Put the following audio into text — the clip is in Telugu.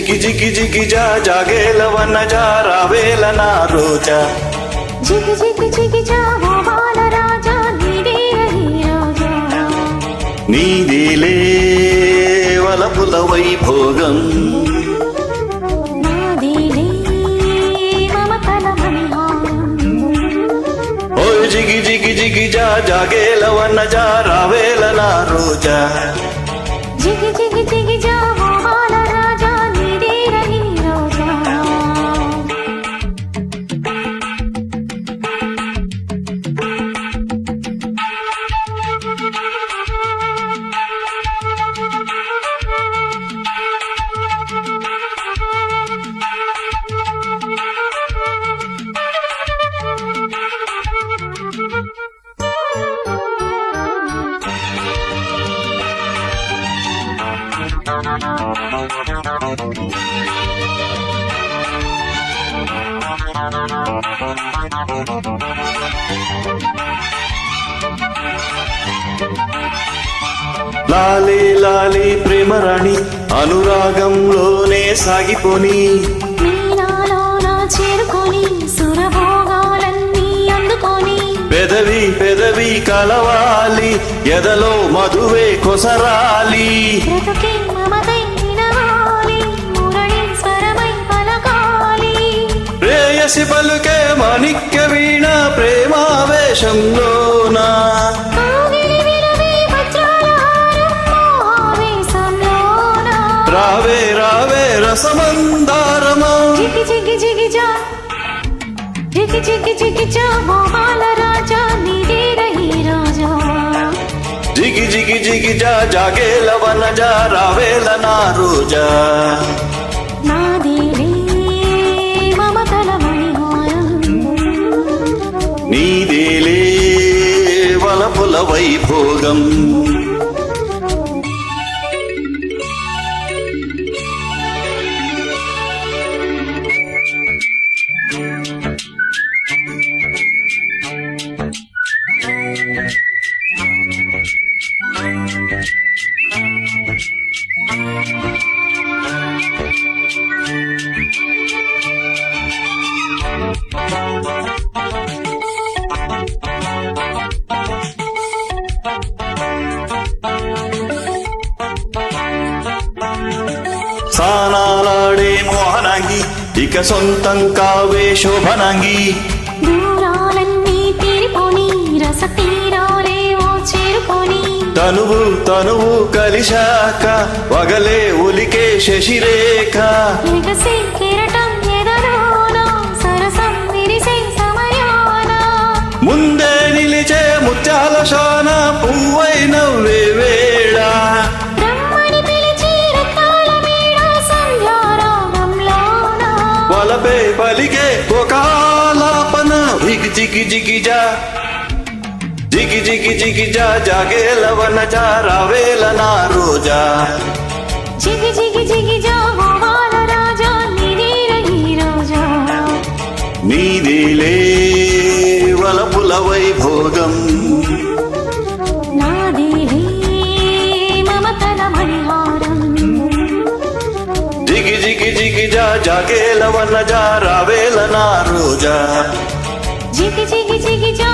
జిగి జిగి జిగి జా జాగేలవన జా రావేల నా రోజా జిగి జిగి జిగి జా ఓ బాల రాజా నీదే రహి రాజా నీదేలే వలపుల వైభోగం నాదేలే మమతల మణిహారం ఓ జిగి జిగి జిగి జా జాగేలవన జా రావేల నా రోజా జిగి జిగి జిగి జా ఓ బాల రాజా నీదే రహి రాజా లాలే లాలే ప్రేమరాణి అనురాగంలోనే సాగిపోని నీనాలోన చేరుకొని సురభోగాలన్నీ అందుకొని పెదవి పెదవి కలవాలి ఎదలో మధువే కొసరాలి బ్రతుకే మమతై వినవాలి మురళి స్వరమై పలకాలి ప్రేయసి పలుకే మాణిక్య వీణ ప్రేమావేశంలోనా కావిలి విరవి వజ్రాల హారం మోహావేశంలోన రావే రావే రసమందారమా జిగి జిగి జిగి జా జిగి జిగి జిగి జా ఓ బాల రాజా నీదే రహి రాజా జిగి జిగి జిగి జా జాగేలవన జా రావేల నా రోజా నాదేలే మమతల మణిహారం నీదేలే వలపుల వైభోగం సానాలాడే మోహనాంగి ఇక సొంతం కావే శోభనాంగి దూరాలన్నీ తీరిపోని రస తీరాలే ఓ చేరుకొని తనువు తనువు కలిశాక వగలే ఉలికే శశిరేఖ ఎగసే కెరటం ఎదలోన సరసం విరిసే సమయాన ముందే నిలిచే ముత్యాల శాన పువ్వై నవ్వే వేళ బ్రహ్మని పిలిచి రత్నాల మేడ సంధ్యారాగంలోన వలపే పలికే ఒక ఆలాపన జిగి జిగి జిగి జా జిగి జిగి జిగి జా జాగేలవన జా రావేల నా రోజా జిగి జిగి జిగి జా ఓ బాల రాజా నీదే రహి రాజా నీదేలే వలపుల వైభోగం నాదేలే మమతల మణిహారం జిగి జిగి జిగి జా జాగేలవన జా రావేల నా రోజా జిగి జిగి జిగి జా